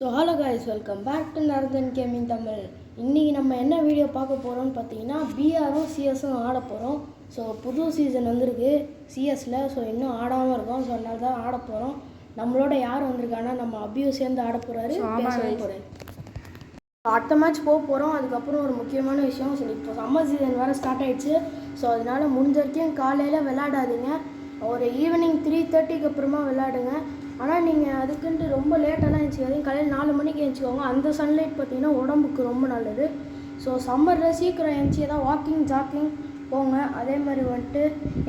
So hello guys, welcome back to Naradhan gaming Tamil. இன்றைக்கி நம்ம என்ன வீடியோ பார்க்க போகிறோம்னு பார்த்தீங்கன்னா, பிஆரும் சிஎஸும் ஆட போகிறோம். ஸோ புது சீசன் வந்திருக்கு சிஎஸில். ஸோ இன்னும் ஆடாமல் இருக்கோம். ஸோ அதனால தான் ஆட போகிறோம். நம்மளோட யார் வந்திருக்காங்கன்னா, நம்ம அபியும் சேர்ந்து ஆட போகிறாரு, போகிறாரு. அடுத்த மேட்ச் போக போகிறோம். அதுக்கப்புறம் ஒரு முக்கியமான விஷயம், சரி இப்போ சம்மர் சீசன் வேறு ஸ்டார்ட் ஆகிடுச்சு. ஸோ அதனால் முடிஞ்ச வரைக்கும் காலையில் விளையாடாதீங்க. ஒரு ஈவினிங் 3:30க்கு அப்புறமா விளையாடுங்க. ஆனால் நீங்கள் அதுக்குன்ட்டு ரொம்ப லேட்டெல்லாம் எழுந்திக்காதீங்க. காலையில் 4 மணிக்கு எழுந்திக்கோங்க. அந்த சன்லைட் பார்த்திங்கன்னா உடம்புக்கு ரொம்ப நல்லது. ஸோ சம்மரில் சீக்கிரம் எழுந்திச்சி ஏதாவது வாக்கிங் ஜாக்கிங் போங்க. அதே மாதிரி வந்துட்டு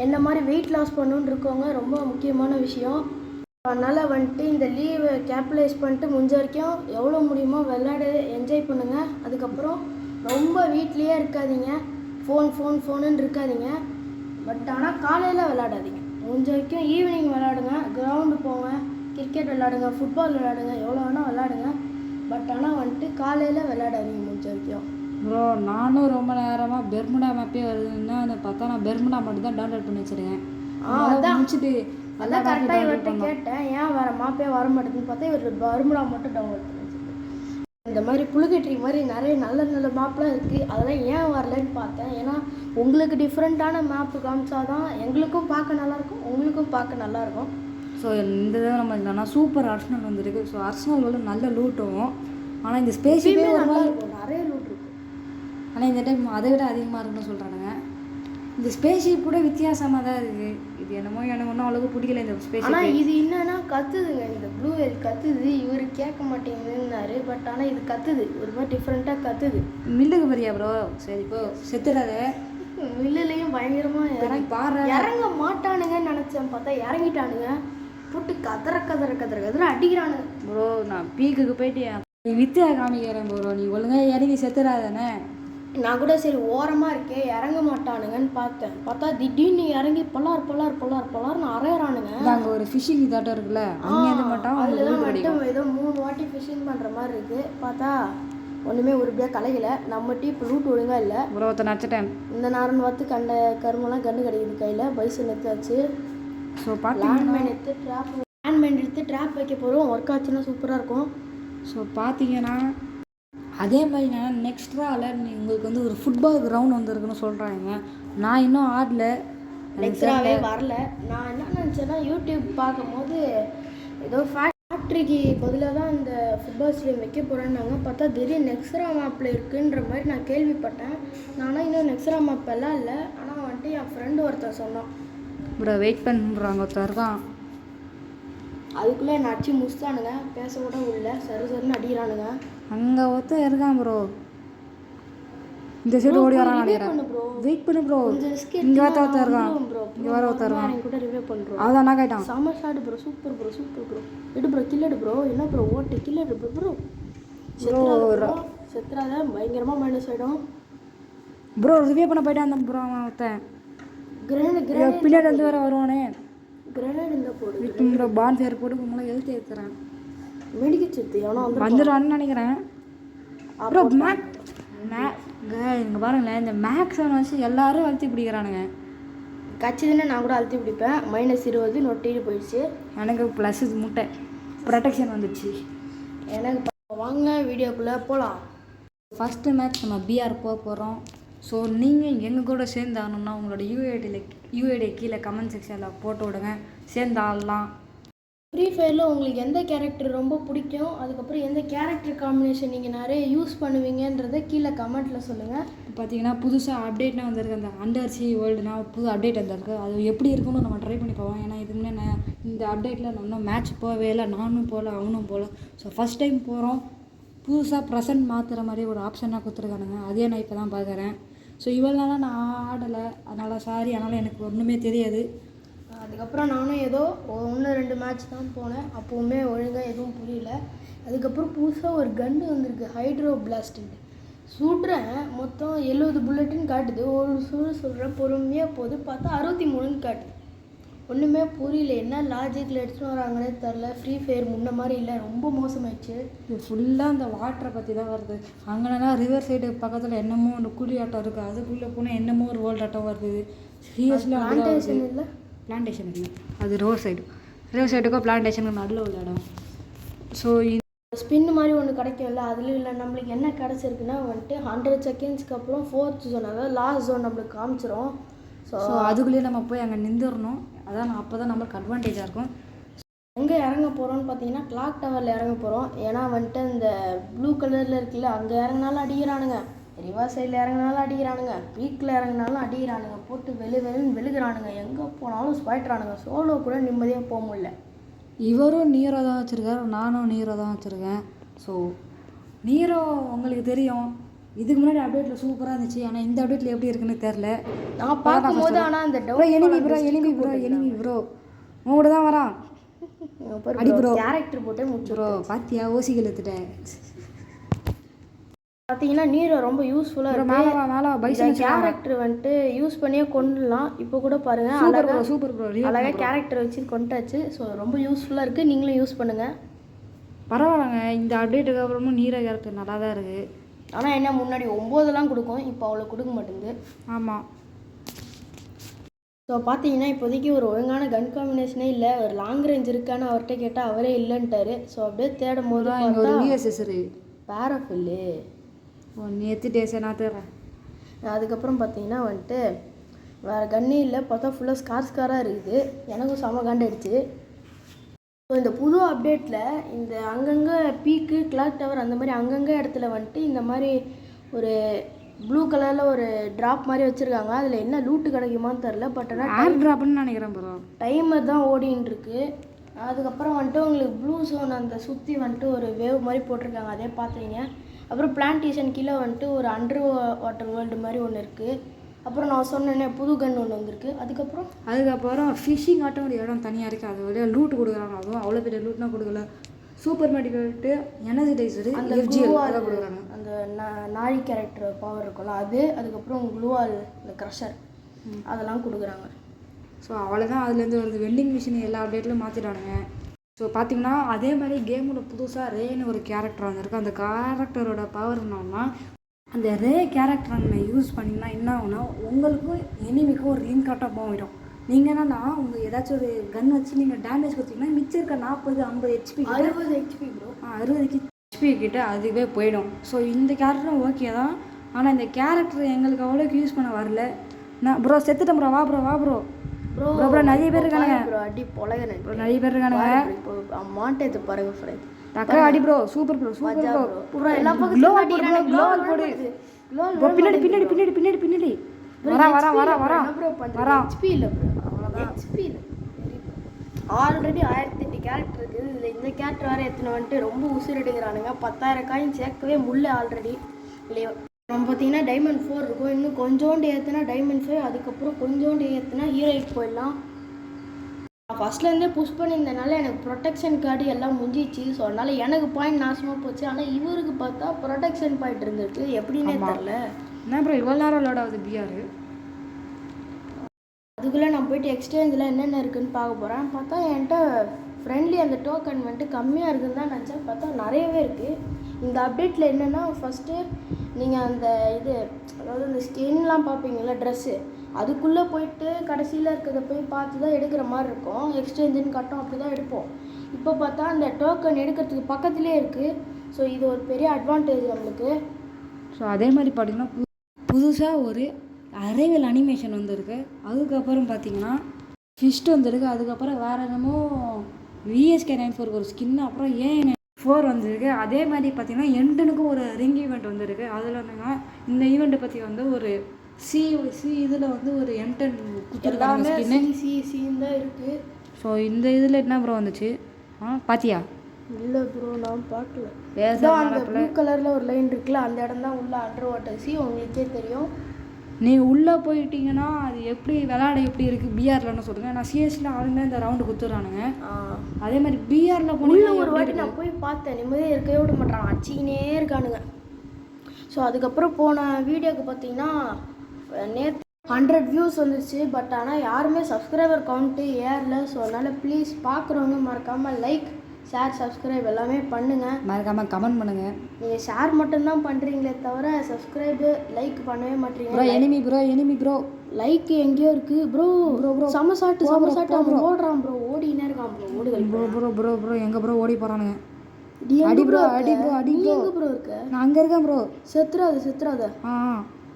என்ன மாதிரி வெயிட் லாஸ் பண்ணணுன்னு இருக்கவங்க, ரொம்ப முக்கியமான விஷயம். அதனால் வந்துட்டு இந்த லீவை கேபிட்டலைஸ் பண்ணிட்டு முடிஞ்ச வரைக்கும் எவ்வளோ முடியுமோ விளையாட என்ஜாய் பண்ணுங்கள். அதுக்கப்புறம் ரொம்ப வீட்லேயே இருக்காதீங்க, ஃபோனுன்னு இருக்காதீங்க. பட் ஆனால் காலையில் விளையாடாதீங்க. முடிஞ்ச வரைக்கும் ஈவினிங் விளையாடுங்க, கிரவுண்டு போங்க, கிரிக்கெட் விளையாடுங்க, ஃபுட்பால் விளையாடுங்க, எவ்வளோ வேணால் விளையாடுங்க. பட் ஆனால் வந்துட்டு காலையில் விளையாடாதீங்க முடிஞ்ச வரைக்கும். ப்ரோ, நானும் ரொம்ப நேரமாக பெர்முடா மேப்பே வருதுன்னா பார்த்தா நான் பெர்முடா மட்டும் தான் டவுன்லோட் பண்ணி வச்சுருக்கேன். அதான் முடிச்சுட்டு அதான் கரெக்டாக இவர்கிட்ட கேட்டேன், ஏன் வர மாப்பே வர மாட்டேங்குன்னு பார்த்தா இவர் பெர்முடா மட்டும் டவுன்லோட் பண்ணி வச்சுருக்கேன். இந்த மாதிரி புழுக்கட்ரி மாதிரி நிறைய நல்ல நல்ல மேப்லாம் இருக்குது. அதெல்லாம் ஏன் வரலன்னு பார்த்தேன். ஏன்னா உங்களுக்கு டிஃப்ரெண்ட்டான மேப்பு காமிச்சாதான் எங்களுக்கும் பார்க்க நல்லாயிருக்கும், உங்களுக்கும் பார்க்க நல்லாயிருக்கும். ஸோ இந்த தடவை நம்ம என்னன்னா சூப்பர் அர்சனல் வந்துருக்கு. ஸோ அர்சனல் வந்து நல்ல லூட்டும், ஆனால் இந்த ஸ்பேஸுமே நல்லா இருக்கும், நிறைய லூட் இருக்கும். ஆனால் இந்த டைம் அதை விட அதிகமாக இருக்குன்னு சொல்கிறானுங்க. இந்த ஸ்பேஸ்ஷிப் கூட வித்தியாசமாக தான் இருக்குது. இது என்னமோ எனக்கு ஒன்றும் அவ்வளோக்கு பிடிக்கல இந்த ஸ்பேஸ். ஆனால் இது என்னன்னா கத்துதுங்க, இந்த ப்ளூ வேல் கத்துது. இவர் கேட்க மாட்டேங்குதுன்னாரு, பட் ஆனால் இது கத்துது, ஒரு மாதிரி டிஃப்ரெண்ட்டாக கத்துது. மில்லுக்கு போறியா ப்ரோ? சரி இப்போ செத்துடாத. மில்லுலேயும் பயங்கரமாக இறங்க மாட்டானுங்கன்னு நினச்சேன், பார்த்தா இறங்கிட்டானுங்க. போட்டு கதற அடிக்கிறானுங்க. ப்ரோ நான் பீக்குக்கு போயிட்டு நீ வித்தியா காமிக்கிறேன் ப்ரோ, நீ ஒழுங்காக இறங்கி செத்துடாதானே. நான் கூட சரி ஓரமாக இருக்கே இறங்க மாட்டானுங்கன்னு பார்த்தேன். பார்த்தா திடீர்னு இறங்கி பலார்னு அரையிறானுங்க. அங்கே ஒரு ஃபிஷிங் இதாட்டம் இருக்குல்ல, அங்கே மட்டும் அதுதான் மட்டும் ஏதோ 3 வாட்டி ஃபிஷிங் பண்ணுற மாதிரி இருக்குது. பார்த்தா ஒன்றுமே உருப்படியாக கலையில. நம்ம டீப் லூட் ஒழுங்காக இல்லை. ஒருத்தர் நடிச்சிட்டேன். இந்த நேரம் பார்த்து கண்ட கருமெல்லாம் கண்டு கிடைக்குது கையில். பைசன் எடுத்தாச்சு. ஸோ லேண்ட்மைன் எடுத்து ட்ராப் வைக்க போகிறோம். ஒர்க் ஆச்சுன்னா சூப்பராக இருக்கும். ஸோ பார்த்தீங்கன்னா அதே மாதிரி நான் நெக்ஸ்ட்ராவில் உங்களுக்கு வந்து ஒரு ஃபுட்பால் கிரவுண்ட் வந்துருக்குன்னு சொல்கிறாங்க. நான் இன்னும் ஆடல, நெக்ஸ்ட்ராவே வரல. நான் என்ன நினச்சேன்னா, யூடியூப் பார்க்கும்போது ஏதோ ஃபேக்ட்ரிக்கு பதிலாக தான் இந்த ஃபுட்பால் ஸ்டேடியம் வைக்க போகிறேன்னாங்க. பார்த்தா திடீர்னு நெக்ஸ்ட்ரா மேப்பில் இருக்குன்ற மாதிரி நான் கேள்விப்பட்டேன். நானும் இன்னும் நெக்ஸ்ட்ரா மேப் எல்லாம் இல்லை. ஆனால் வந்துட்டு என் ஃப்ரெண்டு ஒருத்தர் சொன்னான், ப்ரோ வெயிட் பண்ணுறாங்க ஒருத்தர் தான். அதுக்குள்ளே என்ன அடிச்சு முடிச்சிட்டானுங்க, பேச கூட இல்லை, சருன்னு அடிக்கிறானுங்க. அங்கே ஒருத்தர் இருக்கான் ப்ரோ, இந்த சைடு ஓடி வரான் நினைக்கிறேன். வெயிட் பண்ணு ப்ரோ, இங்கே ஒருத்தர் இருக்கான், இங்கே வர ஒருத்தர் இருக்கான். கூட ரிவ்யூ பண்ணுறோம். அதான் என்ன கேட்டான், செம்ம ஷாட் ப்ரோ, சூப்பர் ப்ரோ எடு ப்ரோ, கில்லடு ப்ரோ. என்ன ப்ரோ ஓட்டு கில்லடு ப்ரோ. செத்துறாத, பயங்கரமாக மைனஸ் ஆகிடும் ப்ரோ. ரிவ்யூ பண்ண போயிட்டு அந்த ப்ரோ அவன் ஒருத்தன் கிரேனேட் பின்னாடி வந்து வேறு வருவானே. கிரேனேட் இந்த போடு இப்போ ப்ரோ பான் ஃபேர் போட்டு உங்களை எழுத்து ஏற்றுறேன். மெடிக்கல் செத்து எவனோ வந்துடுவான்னு நினைக்கிறேன் ப்ரோ. இங்கே பாருங்களேன், இந்த மேக்ஸை வச்சு எல்லாரும் அழுத்தி பிடிக்கிறானுங்க. கச்சிதுன்னு நான் கூட அழுத்தி பிடிப்பேன். -20 நொட்டிட்டு போயிடுச்சு. எனக்கு ப்ளஸ் முட்டை ப்ரொடெக்ஷன் வந்துடுச்சு எனக்கு. வாங்க வீடியோக்குள்ளே போகலாம். ஃபஸ்ட்டு மேட்ச் நம்ம பிஆர் போக போகிறோம். ஸோ நீங்கள் எங்கள் கூட சேர்ந்து ஆடணும்னா உங்களோட யூஐடி கீழே கமெண்ட் செக்ஷனில் போட்டு விடுங்க, சேர்ந்து ஆடலாம். ஃப்ரீ ஃபயரில் உங்களுக்கு எந்த கேரக்டர் ரொம்ப பிடிக்கும், அதுக்கப்புறம் எந்த கேரக்டர் காம்பினேஷன் நீங்கள் நிறைய யூஸ் பண்ணுவீங்கன்றதை கீழே கமெண்ட்டில் சொல்லுங்கள். பார்த்தீங்கன்னா புதுசாக அப்டேட்னா வந்திருக்கு, அந்த அண்டர்சி வேர்ல்டுனா புது அப்டேட் வந்திருக்கு. அது எப்படி இருக்குன்னு நம்ம ட்ரை பண்ணி போவோம். ஏன்னா இதுக்கு முன்னே இந்த அப்டேட்டில் நம்ம மேட்ச் போகவே இல்லை, நானும் போகல அவனும் போகல. ஸோ ஃபஸ்ட் டைம் போகிறோம். புதுசாக ப்ரெசன்ட் மாற்றுற மாதிரி ஒரு ஆப்ஷனாக கொடுத்துருக்கானுங்க, அதே நான் இப்போ தான் பார்க்குறேன். ஸோ இவ்வளோ நாளாக நான் ஆடலை, அதனால் சாரி, அதனால் எனக்கு ஒன்றுமே தெரியாது. அதுக்கப்புறம் நானும் ஏதோ 1-2 மேட்ச் தான் போனேன், அப்போவுமே ஒழுங்காக எதுவும் புரியல. அதுக்கப்புறம் புதுசாக ஒரு கன்று வந்திருக்கு, ஹைட்ரோ பிளாஸ்ட்டுன்ட்டு. சுடுறேன், மொத்தம் 70 புல்லட்டுன்னு காட்டுது. ஒரு சொல்கிறேன் பொறுமையாக போகுது, பார்த்தா 63ன்னு காட்டுது. ஒன்றுமே புரியல, என்ன லாஜிக்கில் எடுத்துகிட்டு வராங்கன்னே தெரில. ஃப்ரீ ஃபயர் முன்ன மாதிரி இல்லை, ரொம்ப மோசமாயிடுச்சு. இது ஃபுல்லாக அந்த வாட்டரை பற்றி தான் வருது. அங்கேனா ரிவர் சைடு பக்கத்தில் என்னமோ ஒரு குழி ஆட்டம் இருக்குது, அதுக்குள்ளே போனால் என்னமோ ஒரு வேர்ல்டு ஆட்டம் வருது. சீரியஸ்லி பிளான்டேஷன் இல்லை, பிளான்டேஷன் இல்லை, அது ரோட் சைடுக்கும் பிளான்டேஷனுக்கு நடுவில் உள்ள இடம். ஸோ ஸ்பின் மாதிரி ஒன்று கிடைக்கும்ல, அதில் இல்லை நம்மளுக்கு என்ன கிடச்சிருக்குன்னா வந்துட்டு 100 செகண்ட்ஸ்க்கு அப்புறம் 4th ஜோன், அதாவது லாஸ்ட் ஜோன் நம்மளுக்கு காமிச்சிரும். ஸோ அதுக்குள்ளேயே நம்ம போய் அங்கே நின்றுடணும். அதான் அப்போ தான் நம்மளுக்கு அட்வான்டேஜாக இருக்கும். எங்கே இறங்க போகிறோம்னு பார்த்தீங்கன்னா கிளாக் டவரில் இறங்க போகிறோம். ஏன்னா வந்துட்டு இந்த ப்ளூ கலரில் இருக்குல்ல, அங்கே இறங்கினாலும் அடிக்கிறானுங்க, ரிவர் சைடில் இறங்கினாலும் அடிக்கிறானுங்க, பீக்கில் இறங்கினாலும் அடிக்கிறானுங்க, போட்டு வெளுன்னு வெளுக்கிறானுங்க, எங்கே போனாலும் ஸ்பாய்ட்றானுங்க. சோலோ கூட நிம்மதியாக போக முடியல. இவரும் நீரோ தான் வச்சுருக்காரு, நானும் நீரோ தான் வச்சுருக்கேன். ஸோ நீரோ உங்களுக்கு தெரியும், இதுக்கு முன்னாடி அப்டேட்டில் சூப்பராக இருந்துச்சு. ஆனால் இந்த அப்டேட்டில் எப்படி இருக்குன்னு தெரில. நான் பார்க்கும்போது ஆனால் அந்த எனிமி ப்ரோ உங்களோட தான் வரான். அடி ப்ரோ, கேரக்டர் போட்டு முடிச்சு ப்ரோ பாத்தியா ஓசிகள் எடுத்துட்டேன். பார்த்தீங்கன்னா நீரோ ரொம்ப யூஸ்ஃபுல்லாக இருக்குது. மேலே பைசன் கேரக்டர் வந்துட்டு யூஸ் பண்ணியே கொண்டுலாம். இப்போ கூட பாருங்கள், சூப்பர் ப்ரோ அழகாக கேரக்டர் வச்சு கொண்டாச்சு. ஸோ ரொம்ப யூஸ்ஃபுல்லாக இருக்குது, நீங்களும் யூஸ் பண்ணுங்கள். பரவாயில்லைங்க, இந்த அப்டேட்டுக்கு அப்புறமும் நீரோ கேரக்டர் நல்லா தான் இருக்குது. ஆனால் என்ன முன்னாடி 9 கொடுக்கும், இப்போ அவ்வளோ கொடுக்க மாட்டேங்குது. ஆமாம். ஸோ பார்த்தீங்கன்னா இப்போதைக்கு ஒரு ஒழுங்கான கன் காம்பினேஷனே இல்லை. ஒரு லாங் ரேஞ்ச் இருக்கான்னு அவர்கிட்ட கேட்டால் அவரே இல்லைன்ட்டாரு. ஸோ அப்படியே தேடும் போது இங்கே ஒரு விஎஸ்எஸ் பேராஃபில்லு நேற்று டேஸை நான் தேடுறேன். அதுக்கப்புறம் பார்த்தீங்கன்னா வந்துட்டு வேறு கன்னே இல்லை, பார்த்தா ஃபுல்லாக ஸ்காராக இருக்குது. எனக்கும் செம காண்டாயிடுச்சு. ஸோ இந்த புது அப்டேட்டில் இந்த அங்கங்கே பீக்கு, கிளாக் டவர் அந்த மாதிரி அங்கங்கே இடத்துல வந்துட்டு இந்த மாதிரி ஒரு ப்ளூ கலரில் ஒரு ட்ராப் மாதிரி வச்சுருக்காங்க. அதில் என்ன லூட்டு கிடைக்குமான்னு தெரில. பட் ஆனால் ஏர் ட்ராப்னு நினைக்கிறேன் ப்ரோ. டைமர் தான் ஓடின்னு இருக்கு. அதுக்கப்புறம் வந்துட்டு உங்களுக்கு ப்ளூ ஜோன் அந்த சுற்றி வந்துட்டு ஒரு வேவ் மாதிரி போட்டிருக்காங்க, அதே பார்த்துறீங்க. அப்புறம் பிளான்டேஷன் கீழே வந்துட்டு ஒரு அண்டர் வாட்டர் வேர்ல்டு மாதிரி ஒன்று இருக்குது. அப்புறம் நான் சொன்னேன்னே புது கன் ஒன்று வந்திருக்கு. அதுக்கப்புறம் ஃபிஷிங் ஆட்டம் ஒரு இடம் தனியாக இருக்குது, அது வழியாக லூட் கொடுக்குறாங்க. அதுவும் அவ்வளோ பெரிய லூட்னா கொடுக்கல. சூப்பர் மெடிக்கல்ட்டு எனர்ஜைசரு அந்த கொடுக்குறாங்க. அந்த நாரி கேரக்டர் பவர் இருக்கும்ல அது, அதுக்கப்புறம் க்ளூவால் இந்த க்ரஷர் அதெல்லாம் கொடுக்குறாங்க. ஸோ அவ்வளோதான் அதுலேருந்து வருது. வெண்டிங் மிஷின் எல்லா அப்டேட்லையும் மாற்றிட்டானுங்க. ஸோ பார்த்திங்கன்னா அதே மாதிரி கேமோட புதுசாக ரேன்னு ஒரு கேரக்டர் வந்திருக்கு. அந்த கேரக்டரோட பவர் என்னன்னா, அந்த ரே கேரக்டர் நீங்கள் யூஸ் பண்ணிங்கன்னா என்ன ஆகுனா, உங்களுக்கும் எனிமிக்கும் ஒரு லிங்க் ஆட்டாக போயிடும். நீங்கள் என்னன்னா உங்கள் ஏதாச்சும் ஒரு கன் வச்சு நீங்கள் டேமேஜ் கொடுத்தீங்கன்னா மிச்சம் இருக்க 40-50 HP 60 HP ப்ரோ 60 HP கிட்ட அதுவே போயிடும். ஸோ இந்த கேரக்டரும் ஓகே தான். ஆனால் இந்த கேரக்டர் எங்களுக்கு அவ்வளோக்கு யூஸ் பண்ண வரல. நான் ப்ரோ செத்துட்டேன் ப்ரோ. வா ப்ரோ ப்ரோ நிறைய பேர் இருக்கானுங்க ப்ரோ. அடி பொலகன ப்ரோ, நிறைய பேர் இருக்கானுங்க. இப்போ மாட்டேது பாருங்க ஃப்ரெண்ட். டக்கா அடி ப்ரோ. சூப்பர் ப்ரோ ப்ரோ எல்லா பக்கத்துல க்ளோவல் போடு ப்ரோ. பின்னாடி வரா ப்ரோ பண்ற. HP இல்ல ப்ரோ, அவ்வளவுதான். HP இல்ல. ஆல்ரெடி 1008 கேரக்டர் இருக்குது. இதுல இந்த கேரக்டர் வேற எத்தனை வந்துட்டு ரொம்ப உசுர் எடுக்கிறானுங்க. 10,000 காயின் சேர்க்கவே முள்ள ஆல்ரெடி இல்லையோ. நம்ம பார்த்தீங்கன்னா டைமண்ட் 4 இருக்கும். இன்னும் கொஞ்சோண்டு ஏற்றுனா டைமண்ட் 5, அதுக்கப்புறம் கொஞ்சோண்டு ஏற்றுனா ஹீரோய்க்கு போயிடலாம். நான் ஃபஸ்ட்லேருந்தே புஷ் பண்ணியிருந்தனால எனக்கு ப்ரொடெக்ஷன் கார்டு எல்லாம் முடிஞ்சிச்சு. ஸோ அதனால் எனக்கு பாயிண்ட் நாசமாக போச்சு. ஆனால் இவருக்கு பார்த்தா ப்ரொடெக்ஷன் பாயிண்ட் இருந்திருக்கு, எப்படின்னே தெரில. என்ன ப்ரோ இவ்வளோ நேரம் லோட் ஆகுது பிஆர்? அதுக்குள்ளே நான் போயிட்டு எக்ஸ்சேஞ்சில் என்னென்ன இருக்குதுன்னு பார்க்க போகிறேன். பார்த்தா என்கிட்ட ஃப்ரெண்ட்லி அந்த டோக்கன் வந்துட்டு கம்மியாக இருக்குதுன்னு தான் நினச்சேன். பார்த்தா நிறையவே இருக்குது. இந்த அப்டேட்டில் என்னென்னா, ஃபஸ்ட்டு நீங்கள் அந்த இது அதாவது அந்த ஸ்கின்லாம் பார்ப்பீங்களா, ட்ரெஸ்ஸு, அதுக்குள்ளே போயிட்டு கடைசியில் இருக்கிறத போய் பார்த்து தான் எடுக்கிற மாதிரி இருக்கும். எக்ஸ்சேஞ்சுன்னு கட்டும், அப்படி தான் எடுப்போம். இப்போ பார்த்தா அந்த டோக்கன் எடுக்கிறதுக்கு பக்கத்துலேயே இருக்குது. ஸோ இது ஒரு பெரிய அட்வான்டேஜ் நம்மளுக்கு. ஸோ அதே மாதிரி பார்த்தீங்கன்னா புதுசாக ஒரு அரைவல் அனிமேஷன் வந்திருக்கு. அதுக்கப்புறம் பார்த்தீங்கன்னா ஃபிஸ்ட் வந்திருக்கு. அதுக்கப்புறம் வேறு என்னமோ VSK 94 ஒரு ஸ்கின்னு, அப்புறம் AN4 வந்திருக்கு. அதே மாதிரி பார்த்தீங்கன்னா எண்டனுக்கும் ஒரு ரிங் ஈவெண்ட் வந்திருக்கு. அதில் வந்துங்க இந்த ஈவெண்ட்டை பற்றி வந்து ஒரு சி இதில் வந்து ஒரு என்டன் எல்லாமே சின்னு தான் இருக்குது. ஸோ இந்த இதில் என்ன ப்ரோ வந்துச்சு பாத்தியா? இல்லை ப்ரோ நான் பார்க்கல. அந்த ப்ளூ கலரில் ஒரு லைன் இருக்குல்ல, அந்த இடம் தான் உள்ள அண்டர் வாட்டர் சி, உங்களுக்கே தெரியும். நீங்கள் உள்ளே போயிட்டீங்கன்னா அது எப்படி விளையாட எப்படி இருக்குது பிஆர்லன்னு சொல்லுங்கள். நான் சிஎஸ்ல ஆளுமே இந்த ரவுண்டு கொடுத்துட்றானுங்க. அதே மாதிரி பிஆரில் போனீங்கன்னா ஒரு வாட்டி நான் போய் பார்த்தேன், நிம்மதியாக இருக்கவே விட மாட்டான், அடிச்சிக்கினே இருக்கானுங்க. ஸோ அதுக்கப்புறம் போன வீடியோக்கு பார்த்தீங்கன்னா நேற்று 100 வியூஸ் வந்துச்சு. பட் ஆனால் யாருமே சப்ஸ்கிரைபர் கவுண்ட்டு ஏறல. ஸோ அதனால் ப்ளீஸ் பார்க்குறவங்க மறக்காமல் லைக், ஷேர், சப்ஸ்கிரைப் எல்லாமே பண்ணுங்கள். மறக்காமல் கமெண்ட் பண்ணுங்கள். நீங்கள் ஷேர் மட்டும்தான் பண்ணுறீங்களே தவிர சப்ஸ்கிரைபு லைக் பண்ணவே மாட்டீங்க. ப்ரோ எனிமி ப்ரோ லைக் எங்கேயோ இருக்குது ப்ரோ. சமசாட்டு அவன் ஓடுறான் ப்ரோ, ஓடினே இருக்கான் ப்ரோ. ஓடுதல் ப்ரோ எங்கே ப்ரோ ஓடி போகிறானுங்க. அடி ப்ரோ அடி ப்ரோ அடி ப்ரோ. எங்கே ப்ரோ இருக்க? நான் அங்கே இருக்கேன் ப்ரோ. செத்துறாத.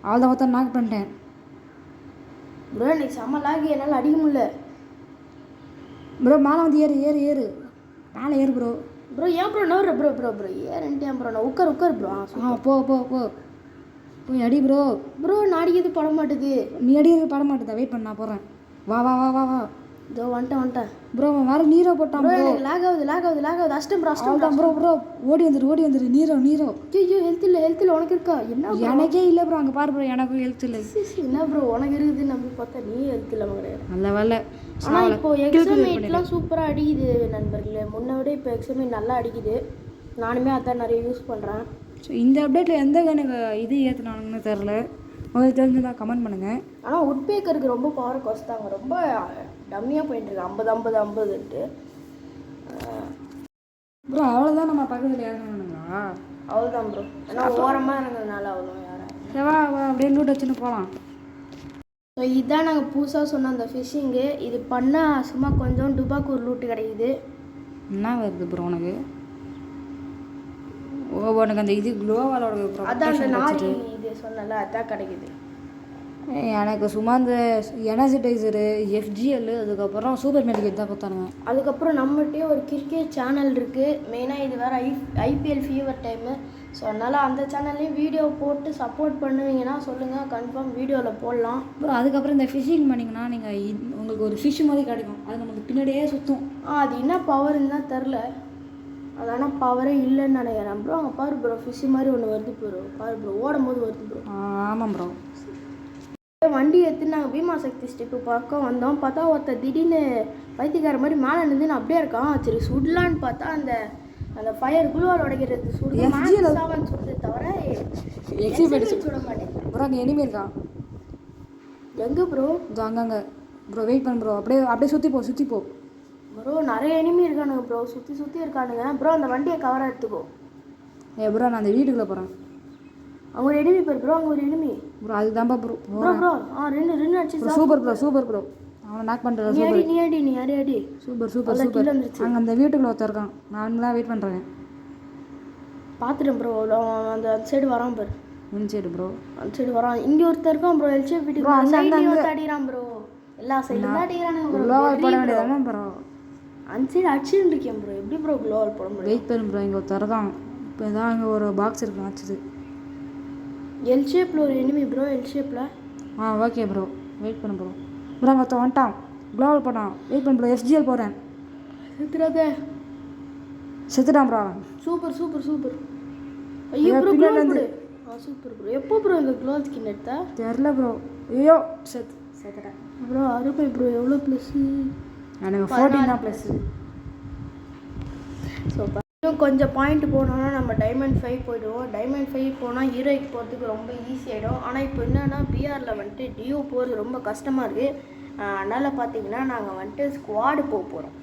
அவ்வளோதான் ஒருத்தன் நாக் பண்ணிட்டேன் ப்ரோ. எனக்கு செம்ம லாகி, என்னால் அடிக்க முடியல ப்ரோ. மேலே வந்து ஏறு மேலே ஏறு ப்ரோ. ப்ரோ ஏன் ப்ரோ நோற ப்ரோ ஏன்ட்டேன் ப்ரோ. நான் உட்கார் ப்ரோ. போ போய் அடி ப்ரோ. நான் அடிக்கிறது பட மாட்டுது. நீ அடிக்கிறது பட மாட்டேதா? வெயிட் பண்ண நான் போகிறேன். வா இதோ வந்துட்டேன் ப்ரோ. அவன் வேறு நீரோ போட்டான் ப்ரோ. எனக்கு லாக் ஆகுது. அஷ்டம் ப்ரோ ஓடி வந்துரு நீரோ. ஐயோ ஹெல்த் இல்லை உனக்கு இருக்கா? என்ன எனக்கே இல்லை ப்ரோ. அங்கே பாரு ப்ரோ, எனக்கும் ஹெல்த் இல்லை. என்ன ப்ரோ உனக்கு இருக்குது நம்பி பார்த்தா நீ ஹெல்த் இல்லாமல் கிடையாது. நல்ல வேலை. ஆனால் இப்போ எக்ஸாமேட்லாம் சூப்பராக அடிக்குது நண்பர்களே. முன்ன விட இப்போ எக்ஸாமேட் நல்லா அடிக்குது. நானுமே அதான் நிறைய யூஸ் பண்ணுறேன். ஸோ இந்த அப்டேட்டில் எந்த எனக்கு இது ஏற்றுனானுங்கன்னு தெரில. உங்களுக்கு தெரிஞ்சுதான் கமெண்ட் பண்ணுங்கள். ஆனால் உட்பேக்கருக்கு ரொம்ப பவர் கொஸ்தாங்க. ரொம்ப டம்மியாக போயிட்டுருக்கு. 50 ப்ரோ அவ்வளோதான். நம்ம பக்கத்தில் இறங்கணுங்களா? அவ்வளோதான் ப்ரோ. ஏன்னா ஓரமாக இறங்குறதுனால அவ்வளோ யாரும் வா அப்படியே லூட் வச்சுன்னு போகலாம். ஸோ இதுதான் நாங்கள் புதுசாக சொன்ன அந்த ஃபிஷ்ஷிங்கு. இது பண்ணால் சும்மா கொஞ்சம் டுபாக்கூர் லூட்டு கிடைக்குது. என்ன வருது ப்ரோ உனக்கு? உனக்கு அந்த இது க்ளோவாலோட அதான் அந்த நாரி இது சொன்னல அதான் கிடைக்குது. எனக்கு சும்மா இந்த எனர்ஜிடைசரு, FGL, அதுக்கப்புறம் சூப்பர் மெடிக்கெட் தான் கொடுத்தானுங்க. அதுக்கப்புறம் நம்மகிட்டே ஒரு கிரிக்கெட் சேனல் இருக்குது. மெயினாக இது வேறு IPL ஃபீவர் டைமு. ஸோ அதனால் அந்த சேனல்லையும் வீடியோ போட்டு சப்போர்ட் பண்ணுவீங்கன்னா சொல்லுங்கள், கன்ஃபார்ம் வீடியோவில் போடலாம். அப்புறம் அதுக்கப்புறம் இந்த ஃபிஷ்ஷிங் பண்ணிங்கன்னா நீங்கள் உங்களுக்கு ஒரு ஃபிஷ் மாதிரி கிடைக்கும். அது நமக்கு பின்னாடியே சுற்றும். அது என்ன பவர்ன்னு தான் தெரில. அது ஆனால் பவரே இல்லைன்னு நினைக்கிறேன் ப்ரோ. அங்கே பாரு ப்ரோ, ஃபிஷ்ஷு மாதிரி ஒன்று வருது ப்ரோ. பாரு ப்ரோ, ஓடும் போது வருது ப்ரோ. ஆமாம் ப்ரோ. வண்டி எடுத்து நாங்கள் பீமா சக்தி ஸ்டெப்பு பக்கம் வந்தோம். பார்த்தா ஒருத்தர் திடீர்னு பைத்தியக்கார மாதிரி மேலே நின்று அப்படியே இருக்கான். சரி சுடலான்னு பார்த்தா அந்த ஃபயர் குளுவால் உடைக்கிறது சுடுது தவிர சுட மாட்டேன் ப்ரோ. அங்கே எனிமே இருக்கான். எங்கே ப்ரோ? அங்கங்க ப்ரோ. வெயிட் பண்ணு ப்ரோ. அப்படியே சுற்றி போ ப்ரோ. நிறைய எனிமி இருக்கானுங்க ப்ரோ. சுற்றி இருக்கானுங்க ப்ரோ. அந்த வண்டியை கவராக எடுத்துக்கோ. ப்ரோ நான் அந்த வீட்டுக்குள்ளே போகிறேன். அவங்க ஒரு எனிமி பேர் ப்ரோ. அங்கே ஒரு எனிமி ப்ரோ. அதுதான்ப்பா ப்ரோ. ப்ரோ ரெண்டு அடிச்சு சூப்பர் ப்ரோ. அவனை நாக் பண்ணுறது. நீ அடி சூப்பர். அங்கே அந்த வீட்டுக்குள்ளே ஒருத்தர் இருக்கான். நான் தான் வெயிட் பண்ணுறேன். பார்த்துட்டேன் ப்ரோ. அந்த சைடு வரான் பாரு. என் சைடு ப்ரோ. அந்த சைடு வரான். இங்கே ஒருத்தர் இருக்கான் ப்ரோ. எல்சே வீட்டுக்கு அடிக்கிறான் ப்ரோ. எல்லா சைடும் தான் அடிக்கிறானுங்க ப்ரோ. க்ளோவால் போட வேண்டியதானே ப்ரோ? அந்த சைடு அடிச்சுன்னு இருக்கேன் ப்ரோ. எப்படி ப்ரோ க்ளோவால் போட முடியும்? வெயிட் பண்ணு ப்ரோ. இங்கே ஒருத்தர் இருக்கான். இப்போ தான் அங்கே ஒரு பாக்ஸ் இருக்கு ஆச்சுது. எல் ஷேப்பில் ஒரு எனிமி ப்ரோ. எல் ஷேப்பில் ஓகே ப்ரோ. வெயிட் பண்ணு ப்ரோ. ப்ரோ மொத்தம் வந்துட்டான். க்ளோவால் போட்டான். வெயிட் பண்ணு ப்ரோ. FGL போகிறேன். செத்துட்டான் ப்ரோ. சூப்பர். ஐயோ ப்ரோ சூப்பர் ப்ரோ. எப்போ ப்ரோ இந்த க்ளோவ் ஸ்கின் எடுத்தா? தெரில ப்ரோ. ஐயோ செத்துட்டேன் ப்ரோ. அருமை ப்ரோ. எவ்வளோ ப்ளஸ்ஸு? எனக்கு 14 தான் ப்ளஸ்ஸு. ஸோ இன்னும் கொஞ்சம் பாயிண்ட் போனோன்னா நம்ம டைமண்ட் 5 போய்டுவோம். டைமண்ட் 5 போனால் ஹீரோய்க்கு போகிறதுக்கு ரொம்ப ஈஸியாகிடும். ஆனால் இப்போ என்னென்னா பிஆரில் வந்துட்டு டியூ போகிறது ரொம்ப கஷ்டமாக இருக்குது. அதனால் பார்த்தீங்கன்னா நாங்கள் வந்துட்டு ஸ்குவாடு போகிறோம்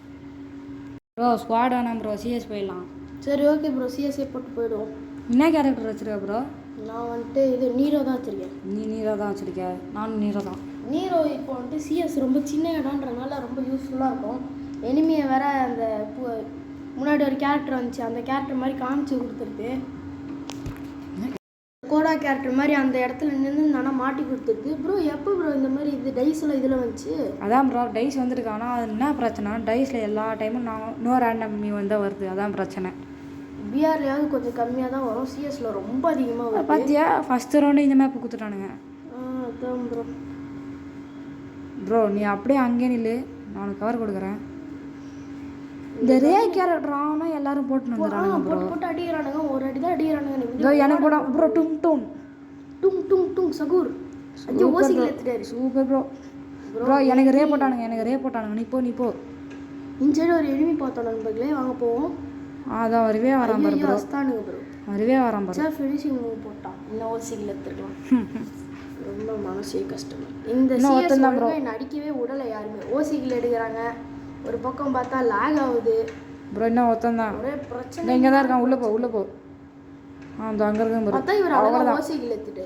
ப்ரோ. ஸ்குவாட் வேணாம் ப்ரோ. CS போயிடலாம். சரி ஓகே ப்ரோ. CSA போட்டு போயிடுவோம். என்ன கேரக்டர் வச்சுருக்க ப்ரோ? நான் வந்துட்டு இது நீரோ தான் வச்சுருக்கேன். நீ நீரோ தான் வச்சுருக்க? நானும் நீரோ தான். நீரோ இப்போ வந்துட்டு CS ரொம்ப சின்ன இடம்ன்றனால ரொம்ப யூஸ்ஃபுல்லாக இருக்கும். எனிமியை வேற அந்த முன்னாடி ஒரு கேரக்டர் வந்துச்சு. அந்த கேரக்டர் மாதிரி காமிச்சு கொடுத்துருக்கு. கோடா கேரக்டர் மாதிரி அந்த இடத்துல நின்று நானா மாட்டி கொடுத்துருக்கு ப்ரோ. எப்போ ப்ரோ இந்த மாதிரி இது டைஸில் இதில் வந்துச்சு? அதான் ப்ரோ டைஸ் வந்துருக்கு. ஆனால் அது என்ன பிரச்சனை, டைஸில் எல்லா டைமும் நோ ரேண்டம் மீ வந்து வருது. அதான் பிரச்சனை. பிஆர்லையாவது கொஞ்சம் கம்மியாக தான் வரும். சிஎஸில் ரொம்ப அதிகமாக வரும். பார்த்தியா ஃபஸ்ட்டு ரவுண்டு இந்த மேப் கொடுத்துட்டானுங்க. அதான் ப்ரோ. ப்ரோ நீ அப்படியே அங்கே நில்லு, நான் உனக்கு கவர் கொடுக்குறேன். இந்த ரே கேரக்டர் ஆனால் எல்லாரும் போட்டு வந்துடுறாங்க ப்ரோ. போட்டு அடிக்கிறானுங்க. ஒரு அடி தான் அடிக்கிறானுங்க. எனக்கு போட ப்ரோ. டும் டும் டும் டும் டும் சகூர். அஞ்சு ஓசிகள் எடுத்துட்டாரு. Super bro. ப்ரோ எனக்கு ரே போட்டானுங்க. நீ போ. இந்த சைடு ஒரு எனிமி பார்த்தோம் நண்பர்களே. வாங்க போவோம். அதான் வருவே வரான் பாரு ப்ரோ. அஸ்தானுங்க ப்ரோ. வருவே வரான் பாரு. சார் ஃபினிஷிங் மூவ் போட்டான். இன்னும் ஓசிகள் எடுத்துக்கலாம். ரொம்ப மனசே கஷ்டம். இந்த சிஎஸ் ப்ரோ என்ன அடிக்கவே விடலை யாருமே. ஓசிகள் எடுக்கிறாங்க. ஒரு பக்கம் பார்த்தா லாக் ஆகுது ப்ரோ. இன்னும் ஒருத்தன் தான். ஒரே பிரச்சனை. இங்கே தான் இருக்கான். உள்ளே போ. அந்த அங்கே இருக்கான் ப்ரோ. பார்த்தா இவர் அவ்வளோ ஓசிகள் எடுத்துட்டு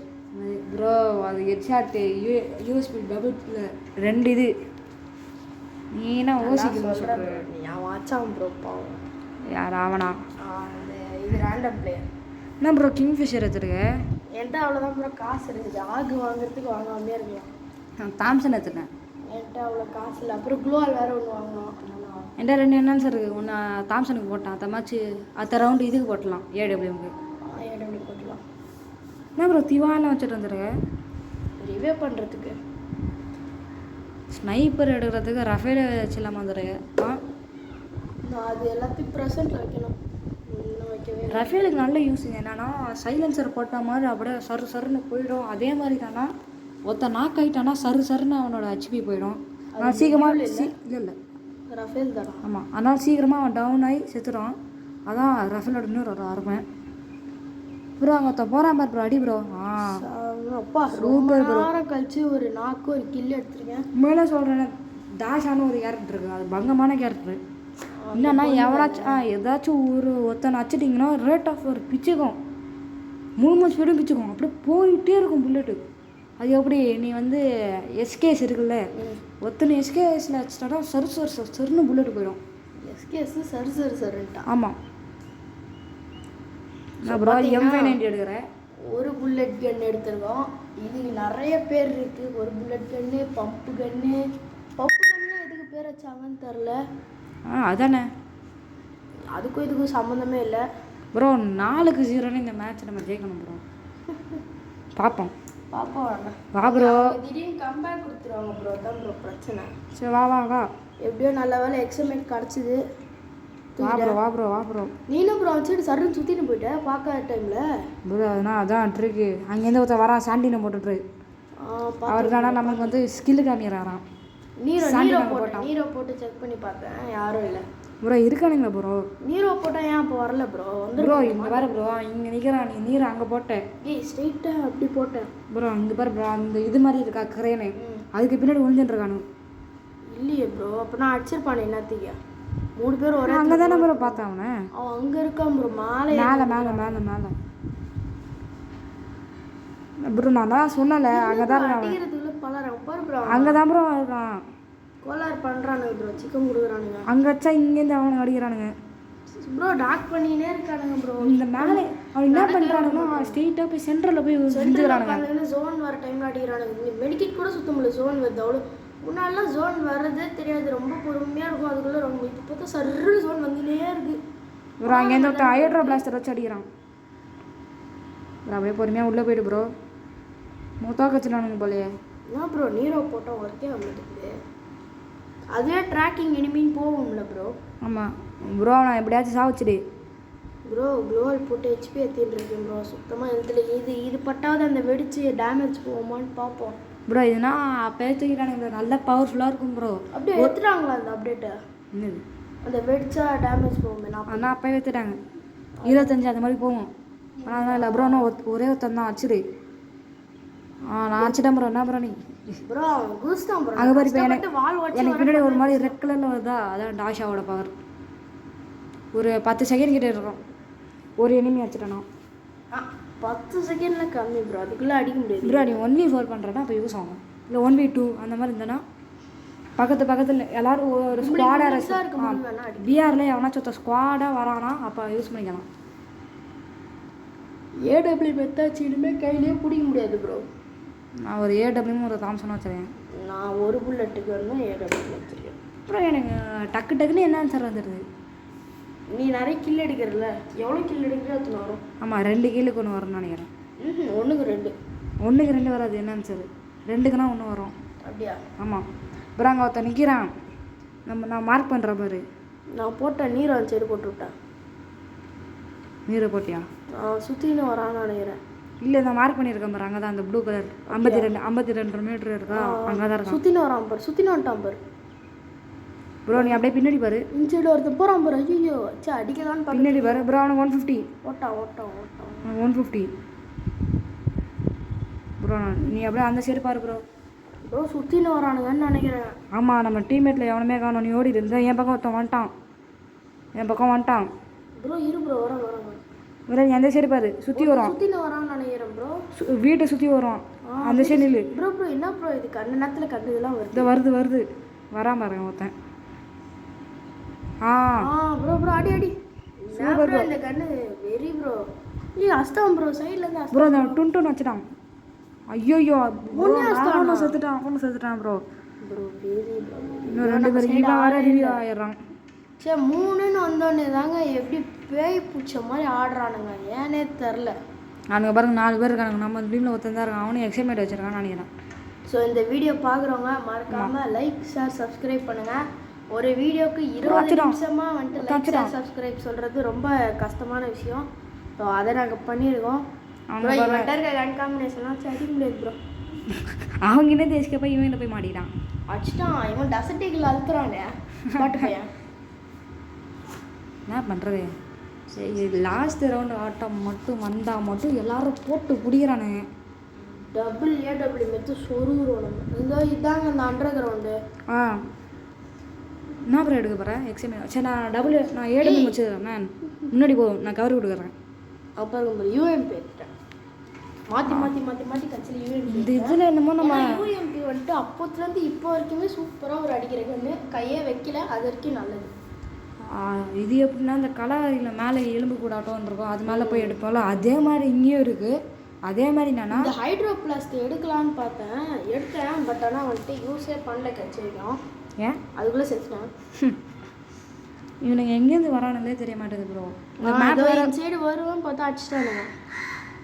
ப்ரோ. அது ஹெட்ஷாட்டு யூஎஸ்பி டபுள் 2 இது. நீனா ஓசிகள் சொல்கிற நீ வாட்சாம் ப்ரோ. பாவம் யார் அவனா? அந்த இது ரேண்டம் பிளேயர். என்ன ப்ரோ கிங்ஃபிஷர் எடுத்துருக்க? என்கிட்ட அவ்வளோதான் ப்ரோ காசு இருக்குது. ஆகு வாங்குறதுக்கு வாங்காமே இருக்கலாம். நான் தாம்சன் எடுத்துட்டேன். என்கிட்ட அவ்வளோ காசு இல்லை. அப்புறம் க்ளோவால் வேறு ஒன்று வாங்கணும். என்கிட்ட 2 என்னன்னு சார் இருக்குது. ஒன்று தாம்சனுக்கு போட்டான், அத்தமாச்சு அடுத்த ரவுண்டு இதுக்கு போட்டலாம், ஏடபிள்யூக்கு. ஏடபிள்யூ போட்டலாம். என்ன ப்ரோ திவாலாம் வச்சுட்டு வந்துருக்க? ரிவே பண்ணுறதுக்கு. ஸ்னைப்பர் எடுக்கிறதுக்கு ரஃபேல் வச்சிடலாமா வந்துருக்க? நான் அது எல்லாத்தையும் ப்ரெசென்ட் வைக்கணும். இன்னும் வைக்கவே ரஃபேலுக்கு நல்ல யூஸுங்க. என்னன்னா சைலன்சர் போட்ட மாதிரி அப்படியே சரு சருன்னு போயிடும். அதே மாதிரி தானா ஒருத்த நாக் ஆகிட்டானா சரு சருன்னு அவனோட ஹெச்பி போயிடும். ஆனால் சீக்கிரமாக இல்லை ரஃபேல் தானா? ஆமாம், அதனால் சீக்கிரமாக அவன் டவுன் ஆகி செத்துறான். அதான் ரஃபேலோட இன்னொரு ஒரு அருமை. ப்ரோ அங்கே ஒருத்த போகிறான் பாரு ப்ரோ, அடி ப்ரோ. அப்பா சூப்பர் ப்ரோ. நேரம் கழிச்சு ஒரு நாக்கு ஒரு கில் எடுத்துருக்கேன். உண்மையில சொல்கிறேன், தாஷான ஒரு கேரக்டர் இருக்குது, அது பங்கமான கேரக்டர். என்னன்னா எவனாச்சும் ஏதாச்சும் ஒருத்தனை வச்சுட்டிங்கன்னா ரேட் ஆஃப் ஒரு பிச்சுக்கும், 3 ஸ்பீடும் பிச்சுக்கும், அப்படியே போயிட்டே இருக்கும் புல்லெட்டு. அது எப்படி நீ வந்து எஸ்கேஎஸ் இருக்குல்ல, ஒருத்தனை எஸ்கேஎஸில் வச்சுட்டா சரு சரு சருன்னு புல்லெட்டு போயிடும். எஸ்கேஎஸ் சரு சரு சருன்ட்டா. ஆமாம். நான் ப்ரோ M590 எடுக்கிறேன். ஒரு புல்லட் கன் எடுத்துருக்கோம். இது நிறைய பேர் இருக்குது. ஒரு புல்லட் கன்னு, பம்பு கன்னு எதுக்கு பேர் வச்சாங்கன்னு தெரில. அதானே, அதுக்கும் இதுக்கும் சம்மந்தமே இல்லை ப்ரோ. 4-0 இந்த மேட்ச் நம்ம ஜெயிக்கணும் ப்ரோ. பார்ப்போம் வா ப்ரோ. திடீர்னு கம்பேக் கொடுத்துருவாங்க ப்ரோ, தான் ப்ரோ பிரச்சனை. சரி வா வா வா. எப்படியோ நல்ல வேலை எக்ஸாமேட் கிடச்சிது. வா ப்ரோ வா ப்ரோ வா ப்ரோ. நீனும் ப்ரோ வச்சுட்டு சருன்னு சுற்றின்னு போயிட்டேன் பார்க்காத டைமில் ப்ரோ. அதனால் அதான் ட்ரிக்கு. அங்கேருந்து ஒருத்தர் வரான் சாண்டினை போட்டுட்ரு. அவருக்கானா நமக்கு வந்து ஸ்கில்லு காமிக்கிறாராம். நீரோ போட்டு செக் பண்ணி பார்த்தேன், யாரும் இல்லை ப்ரோ. இருக்கானுங்களா ப்ரோ? நீரோ போட்டால் ஏன் அப்போ வரல ப்ரோ? வந்து ப்ரோ இங்கே வேறு ப்ரோ, இங்கே நிற்கிறான். நீ நீரை அங்கே போட்டேன். ஸ்ட்ரெயிட்டாக அப்படி போட்டேன் ப்ரோ. இங்கே பாரு ப்ரோ, அந்த இது மாதிரி இருக்கா கிரேனு, அதுக்கு பின்னாடி ஒழிஞ்சுட்டுருக்கானு. இல்லையே ப்ரோ, அப்போ நான் அடிச்சிருப்பானே என்னத்துக்கு? 3 பேர் ஒரே அங்கே தானே ப்ரோ பார்த்தேன் அவனை. அவன் அங்கே இருக்கான் ப்ரோ, மேலே ப்ரோ. நான் தான் சொன்னல அங்கே தான் இருக்கான். அங்கே தான் ப்ரோ இருக்கான். கோளாறு பண்ணுறானுங்க ப்ரோ, சிக்கன் கொடுக்குறானுங்க. அங்கே வச்சா இங்கேருந்து அவனுங்க அடிக்கிறானுங்க ப்ரோ. டாக் பண்ணினே இருக்கானுங்க ப்ரோ. இந்த மேலே அவன் என்ன பண்ணுறானுங்கன்னா ஸ்ட்ரெயிட்டாக போய் சென்டரில் போய் செஞ்சுக்கிறானுங்க. ஜோன் வர டைமில் அடிக்கிறானுங்க. மெடிக்கெட் கூட சுத்த முடியல, ஜோன் வருது. அவ்வளோ முன்னாடிலாம் ஜோன் வர்றதே தெரியாது, ரொம்ப பொறுமையாக இருக்கும். அதுக்குள்ளே ரொம்ப இப்போ பார்த்தா சர்ரு ஜோன் வந்துனே இருக்குது. ப்ரோ அங்கேருந்து ஒருத்தன் ஹைட்ரோ பிளாஸ்டர் வச்சு அடிக்கிறான் ப்ரோ. அப்படியே பொறுமையாக உள்ளே போய்ட்டு ப்ரோ. மொத்தம் கச்சிடானுங்க போலையே. என்ன ப்ரோ நீரோ போட்டால் ஒர்க்கே வந்துட்டு அதுவே ட்ராக்கிங் எனிமின்னு போகும்ல ப்ரோ? ஆமாம் ப்ரோ. நான் எப்படியாச்சும் சாவிச்சிடு ப்ரோ. க்ளோவல் போட்டு ஹெச்பி ஏற்றிட்டு இருக்கேன் ப்ரோ. சுத்தமாக எழுத்துல இது பட்டாவது அந்த வெடிச்சு டேமேஜ் போகுமான்னு பார்ப்போம் ப்ரோ. இதுனா அப்போ தூக்கிட்டானுங்க, நல்லா பவர்ஃபுல்லாக இருக்கும் ப்ரோ. அப்படியே எடுத்துட்டாங்களா அந்த அப்டேட்டை? என்னது அந்த வெடிச்சா டேமேஜ் போகுமே? ஆனால் அப்போ எடுத்துட்டாங்க 25 அந்த மாதிரி போகும். ஆனால் அதனால் இல்லை ப்ரோ. நான் ஒரே ஒருத்தன் தான் அடிச்சிடு. நான் அடிச்சிட்டேன் ப்ரோ. என்ன ப்ரோ நீ ப்ரோ கூஸ் தான் ப்ரோ. அங்கே பாரு இப்போ எனக்கு பின்னாடி ஒரு மாதிரி ரெட் கலரில் வருதா, அதான் டாஷாவோட பவர். ஒரு 10 செகண்ட் கிட்டே இருக்கும். ஒரு எனிமி அடிச்சிட்டேனா 10 செகண்டில் கம்மி ப்ரோ, அதுக்குள்ளே அடிக்க முடியாது ப்ரோ. நீ 1v4 பண்ணுறேன்னா அப்போ யூஸ் ஆகும். இல்லை 1v2 அந்த மாதிரி இருந்தேன்னா பக்கத்தில் எல்லோரும் ஒரு ஸ்குவாடாக இருக்கும். பிஆரில் எவனாச்சும் ஒருத்த ஸ்குவாடாக வரானா அப்போ யூஸ் பண்ணிக்கலாம். ஏடபிள்யூ மெத்தாச்சு இனிமேல் கையிலேயே பிடிக்க முடியாது ப்ரோ. நான் ஒரு ஏடபிள்யூ ஒரு தாம்சன் வச்சுருக்கேன். நான் ஒரு புல்லட்டுக்கு வந்து ஏடபிள்யூ வச்சுருக்கேன் ப்ரோ. எனக்கு டக்குன்னு என்ன ஆன்சர் வந்துடுது. நீ நிறைய கில் எடுக்கிறல்ல, எவ்வளோ கில் எடுக்கிறோ அத்தனை வரும். ஆமாம் 2 கில்லுக்கு 1 வரும்னு நினைக்கிறேன். 1க்கு 2 வராது. என்ன ஆன்சர் 2க்குனா 1 வரும். அப்படியா? ஆமாம் ப்ரோ. அங்கே ஒருத்தன் நிற்கிறான். நான் மார்க் பண்ணுற பாரு. நான் போட்டேன் நீரை அந்த சைடு போட்டு விட்டேன். நீரை போட்டியா? சுற்றின்னு வரான்னு நினைக்கிறேன். இல்லை நான் மார்க் பண்ணியிருக்கேன் பாரு. அங்கே தான் அந்த ப்ளூ கலர் 52 மீட்டர் இருக்கா, அங்கே தான் இருக்கா. சுற்றின்னு வரான் பாரு, சுற்றின்னு வந்துட்டான் பாரு ப்ரோ. நீ அப்படியே பின்னாடி பாரு. இந்த சைடு ஒருத்தன் போகிறான் பாரு. ஐயோ சே அடிக்கலான்னு பின்னாடி பாரு ப்ரோ. அவனுக்கு 150 ஓட்டான் 150 ப்ரோ. நீ அப்படியே அந்த சைடு பாரு ப்ரோ. ப்ரோ சுற்றின்னு வரானுங்கன்னு நினைக்கிறேன். ஆமாம் நம்ம டீம்மேட்டில் எவனுமே காணும். நீ ஓடி இருந்தா என் பக்கம் ஒருத்தன் வந்துட்டான். ப்ரோ இரு ப்ரோ வரான் ப்ரோ. நீ அந்த சைடு பாரு, சுற்றி வரும். சுற்றின்னு வரான்னு நினைக்கிறேன் ப்ரோ. வீட்டை சுற்றி வரும் அந்த சைடு நில்லு ப்ரோ. என்ன ப்ரோ இது கண்ணு நேரத்தில் கண்ணு இதெல்லாம் வருது வராம பாருங்க ஒருத்தன். ப்ரோ அடி சூப்பர் ப்ரோ. இந்த கண்ணு வெரி ப்ரோ. இல்ல அஸ்தான் ப்ரோ சைடுல இருந்து ப்ரோ நான் டுன் வச்சிட்டான். ஐயோ அவனும் செத்துட்டான் ப்ரோ. Bro very bro. இன்னும் 2 பேர் இவன் வர ரிவ்யூ ஆயிடுறான். சரி 3ன்னு வந்தோடனே தாங்க எப்படி பேய் பிடிச்ச மாதிரி ஆடுறானுங்க, ஏனே தெரில. அவனுங்க பாருங்க 4 பேர் இருக்கானுங்க. நம்ம டீமில் ஒருத்தன் தான் இருக்கான், அவனும் எக்ஸைட்மெண்ட் வச்சிருக்கான்னு நினைக்கிறேன். ஸோ இந்த வீடியோ பார்க்குறவங்க மறக்காமல் லைக் ஷேர் சப்ஸ்கிரைப் பண்ணுங்கள். ஒரு வீடியோக்கு 20 நிமிஷமாக வந்துட்டு லைக் ஷேர் சப்ஸ்கிரைப் சொல்கிறது ரொம்ப கஷ்டமான விஷயம். ஸோ அதை நாங்கள் பண்ணியிருக்கோம். இருக்க கன் காம்பினேஷன்லாம் சரி முடியாது ப்ரோ. அவங்க என்ன தேசிக்கப்போ இவன் போய் மாட்டிட்டான். அடிச்சிட்டான் இவன் டசட்டிக்கில் அழுத்துறானே பாட்டு பையன். என்ன பண்ணுறது? சரி லாஸ்ட் ரவுண்டு ஆட்டம் மட்டும் வந்தால் மட்டும் எல்லாரும் போட்டு பிடிக்கிறானுங்க. டபுள் மெத்து சொருகிறோம். இதாங்க அந்த அண்டர் கிரவுண்டு. என்ன ப்ரோ எடுக்க போகிறேன் எக்ஸாம்? சரி நான் 7 வச்சுக்கிறேன். நான் முன்னாடி நான் கவர் கொடுக்குறேன். அப்புறம் யூஎம்பி எடுத்துட்டேன். மாற்றி கட்சியில் யூஎம்பி. இந்த இதில் என்னமோ நம்ம யூஎம்பி வந்துட்டு அப்போத்துலேருந்து இப்போ வரைக்குமே சூப்பராக ஒரு அடிக்கிற கண்ணு, கையே வைக்கல, அது வரைக்கும் நல்லது. இது எப்படின்னா இந்த கலரில் மேலே எலும்பு கூடாட்டம் இருக்கும், அது மேலே போய் எடுப்போம்ல, அதே மாதிரி இங்கேயும் இருக்குது. அதே மாதிரி என்னன்னா இந்த ஹைட்ரோ பிளாஸ்ட் எடுக்கலான்னு எடுத்தேன். பட் ஆனால் வந்துட்டு யூஸே பண்ணல கட்சிக்கும். ஏன் அதுக்குள்ளே செத்துட்டேன். இவனுங்க எங்கேருந்து வரானுங்களே தெரிய மாட்டேங்குது ப்ரோ. இந்த மேப் சைடு வருவேன்னு பார்த்தா அடிச்சிட்டானுங்க.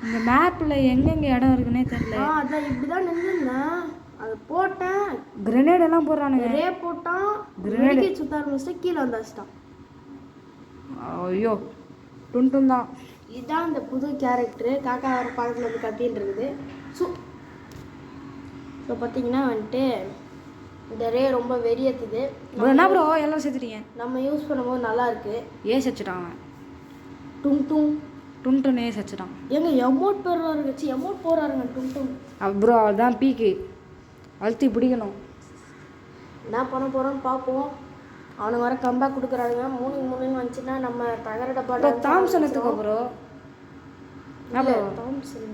இந்த மேப்பில் எங்கெங்கே இடம் இருக்குன்னே தெரியல. அதான் இப்படி தான் நின்றுருந்தேன், அது போட்டேன். கிரெனேட் எல்லாம் போடுறானுங்க. போட்டான் கிரெனேட் சுத்த ஆரம்பிச்சிட்டு கீழே வந்து அடிச்சிட்டான். ஐயோ டுன் தான். இதுதான் இந்த புது கேரக்டரு. காக்கா வர பக்கத்தில் வந்து கத்தின்னு இருக்குது. ஸோ பார்த்தீங்கன்னா வந்துட்டு இந்த ரே ரொம்ப வெறியத்துது. என்ன ப்ரோ எல்லாம் சேர்த்துட்டீங்க? நம்ம யூஸ் பண்ணும்போது நல்லா இருக்கு. சச்சிட்டான் டுன் சச்சிட்டான். எங்க எமௌண்ட் போடுறாரு வச்சு எமௌண்ட் போடுறாருங்க டுன். ப்ரோ அதுதான் பீக்கு, அழுத்தி பிடிக்கணும். என்ன பண்ண போகிறோன்னு பார்ப்போம். அவனுக்கு வர கம்பேக் கொடுக்குறானுங்க. 3-3 வந்துச்சுன்னா நம்ம தகர டப்பா தாம்சன் எடுத்துக்கோ ப்ரோ. தாம்சன்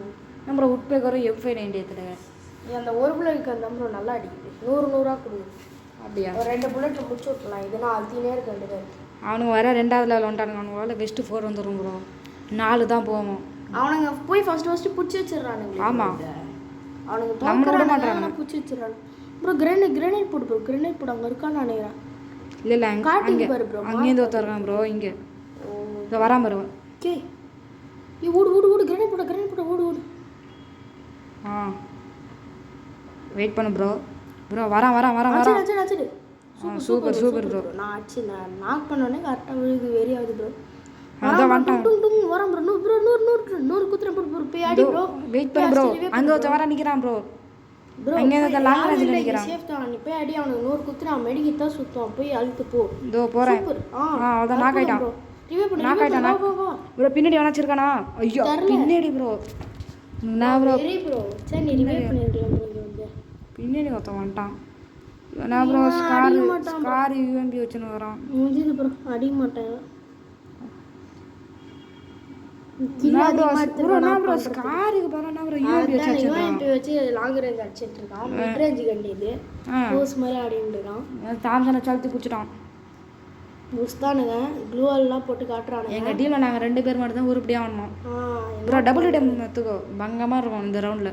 நம்ம உட்பேக்கரும் F590 எடுத்துட்டேன். அந்த ஒரு புல்லட்டுக்கு அந்த ப்ரோ நல்லா அடிக்குது. 100 கொடுக்குது. அப்படியா? ஒரு 2 புல்லட்டில் முடிச்சு விட்டுலாம். இதுனா அழுத்தினே இருக்கு 2 பேர். அவனுக்கு வர 2வது லெவல் வந்துட்டானுங்க. அவனுக்கு வெஸ்ட்டு 4 வந்துடும் ப்ரோ. 4 தான் போவோம். அவனுங்க போய் ஃபஸ்ட்டு பிடிச்சி வச்சிடறானுங்க. ஆமாம் அவனுக்கு நம்ம விட மாட்டாங்க, பிடிச்சி வச்சிடறானு ப்ரோ. கிரெனேட் போடு ப்ரோ. கிரெனேட் போடு. அங்கே இருக்கான்னு நினைக்கிறேன். இல்லை காட்டிங்க பாரு ப்ரோ. அங்கேருந்து ஒருத்தர் இருக்கான் ப்ரோ. இங்கே இங்கே வராம வருவேன். ஓகே ஓடு கிரெனேட் போட ஓடு. வெயிட் பண்ணு ப்ரோ. வரான். Super bro. நான் நாக் பண்ணோடனே கரெக்டாக விழுது. வெறியாகுது ப்ரோ. அதான் வந்துட்டான். வரான் ப்ரோ. 100 குத்துற போடு போய் ஆடி ப்ரோ. வெயிட் பண்ணு ப்ரோ. அங்கே ஒருத்தர் வர நிற்கிறான் ப்ரோ. அங்கே அந்த லாங் ரேஞ்சில் நிற்கிறான். சேஃப் தான். நீ போய் அடி. அவனுக்கு 100 குத்துற. அவன் மெடிக்கிட்டு தான் சுற்றுவான். போய் அழுத்து போ. இதோ போகிறேன். அதான் நாக் ஆகிட்டான். ப்ரோ பின்னாடி வச்சிருக்கானா? ஐயோ பின்னாடி ப்ரோ. நான் ப்ரோ சரி நீ ரிவைவ் பண்ணிருக்கலாம் ப்ரோ. பின்னாடி ஒருத்தன் வந்துட்டான். நான் ப்ரோ ஸ்கார் யூஎம்பி வச்சுன்னு வரான். முடிஞ்சது ப்ரோ. அடிக்க மாட்டேன். ஸ்காருக்கு பாருன்னா ப்ரோ யூஎம்பி வச்சு லாங் ரேஞ்ச் அடிச்சிட்டு இருக்கான். மிட் ரேஞ்ச் கண்டி இது க்ளோஸ் மாதிரி ஆடிட்டு இருக்கான். தாம்சனை சழுத்தி பிடிச்சிட்டான். முஸ்தானுங்க க்ளூவெல்லாம் போட்டு காட்டுறானுங்க. எங்கள் டீமில் நாங்கள் 2 பேர் மட்டும் தான் உருப்படியாக ஆடணும் ப்ரோ. டபுள் டைம் எடுத்துக்கோ. பங்கமாக இருக்கும் இந்த ரவுண்டில்.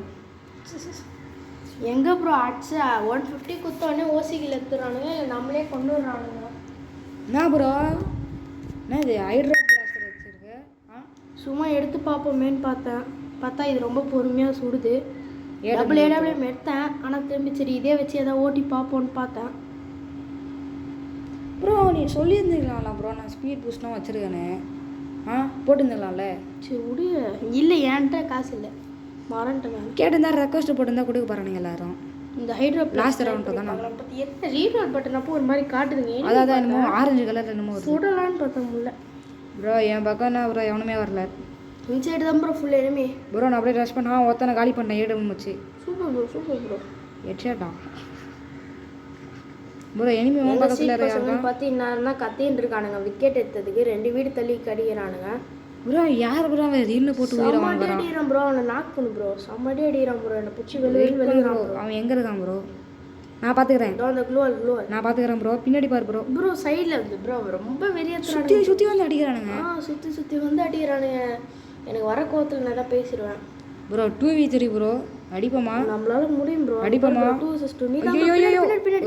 எங்கே ப்ரோ அடிச்சு 150 குத்தோடனே ஓசிக்கில் எடுத்துடுறானுங்க. இல்லை நம்மளே கொண்டு வர்றானுங்க. என்ன ப்ரோ என்ன இது ஹைட்ரோ பிளாஸ்டர் வச்சுருக்கு? சும்மா எடுத்து பார்ப்போமேன்னு பார்த்தா இது ரொம்ப பொறுமையாக சுடுது. டபுள் ஏடபிள்யூஎம் எடுத்தேன். ஆனால் திரும்பி சரி இதே வச்சு எதாவது ஓட்டி பார்ப்போன்னு பார்த்தேன். ப்ரோ நீ சொல்லியிருந்துக்கலாம்ல ப்ரோ. நான் ஸ்பீட் பூஸ்ட்லாம் வச்சுருக்கேனே. போட்டுருந்துக்கலாம்ல. சரி விடு. இல்லை என்கிட்ட காசு இல்லை, மறந்துட்டேன். கேட்டிருந்தா ரெக்வஸ்ட் போட்டிருந்தா கொடுக்க போகிறானுங்க எல்லாரும். இந்த ஹைட்ரோ லாஸ்ட் ரவுண்ட் தான் என்ன ரீலோட் பட்டன் அப்போ ஒரு மாதிரி காட்டுதுங்க. அதான் என்னமோ ஆரஞ்சு கலர் என்னமோ சுடலான்னு பார்த்தேன் முடியல ப்ரோ. என் பக்கம் என்ன ப்ரோ எவனுமே வரல. இந்த சைடு தான் ப்ரோ ஃபுல் எனிமே. ப்ரோ நான் அப்படியே ரஷ் பண்ணா ஒருத்தனை காலி பண்ணேன். 7 வச்சு. Super bro. ஹெட்ஷாட்டான் ப்ரோ. எனிமி பக்கத்தில் பார்த்தீங்கன்னா கத்தின்னு இருக்கானுங்க. விக்கெட் எடுத்ததுக்கு 2 வீடு தள்ளி கடிக்கிறானுங்க ப்ரோ. யார் ப்ரோ அவன் ரீல்ல போட்டு அடிக்கிறான் ப்ரோ. அவனை நாக் பண்ணு ப்ரோ. செம்மடி அடிக்கிறான் ப்ரோ. என்னை பிடிச்சி வெளியே அவன் எங்கே இருக்கான் ப்ரோ? நான் பார்த்துக்கிறேன். அந்த க்ளோவல் நான் பார்த்துக்கிறேன் ப்ரோ. பின்னாடி பாரு ப்ரோ. ப்ரோ சைடில் வந்து ப்ரோ ரொம்ப வெறியத்துறானுங்க. சுற்றி சுற்றி வந்து அடிக்கிறானுங்க. சுற்றி வந்து அடிக்கிறானுங்க. எனக்கு வர கோவத்தில் நல்லா பேசிடுவேன் ப்ரோ. 2v3 bro. அடிப்போமா? நம்மளால முடியும் ப்ரோ. அடிப்போமா? 2-2 நீ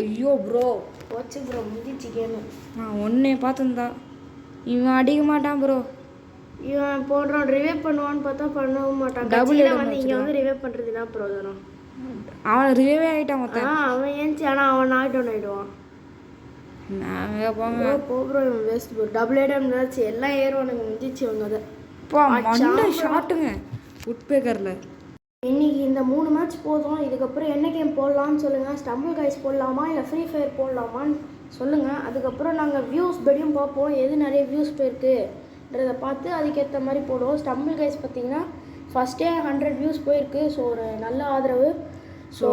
ஐயோ ப்ரோ போச்சு ப்ரோ, முடிச்சு கேமு. நான் ஒன்னே பார்த்துருந்தா இவன் அடிக்க மாட்டான் ப்ரோ. இவன் போடுறான் ரிவைவ் பண்ணுவான்னு பார்த்தா பண்ணவும் மாட்டான். டபுள் வந்து இங்கே வந்து ரிவைவ் பண்ணுறதுனா ப்ரோஜனம். அவன் ரிவைவே ஆகிட்டான் மொத்தம். அவன் ஏன்ச்சு, ஆனால் அவன் நாக் டவுன் ஆகிடுவான். நாங்கள் போங்க ப்ரோ இவன் வேஸ்ட் ப்ரோ. டபுள் ஐடம் இருந்துச்சு எல்லாம் ஏறுவானுங்க, முடிச்சு அவங்க அதை மண்டை ஷாட்டுங்க உட்பேக்கரில். இன்னைக்கு இந்த 3 மேட்ச் போதும். இதுக்கப்புறம் என்ன கேம் போடலான்னு சொல்லுங்கள். ஸ்டம்பிள் கைஸ் போடலாமா இல்லை ஃப்ரீ ஃபயர் போடலாமான்னு சொல்லுங்கள். அதுக்கப்புறம் நாங்கள் வியூஸ் படியும் பார்ப்போம், எது நிறைய வியூஸ் போயிருக்குன்றதை பார்த்து அதுக்கேற்ற மாதிரி போடுவோம். ஸ்டம்பிள் கைஸ் பார்த்தீங்கன்னா ஃபஸ்ட்டே 100 வியூஸ் போயிருக்கு. ஸோ ஒரு நல்ல ஆதரவு. ஸோ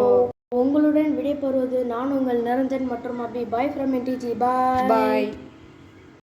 உங்களுடன் விடைபெறுவது நான் உங்கள் நிரஞ்சன் மற்றும் அபி. Bye from NTG. பாய்.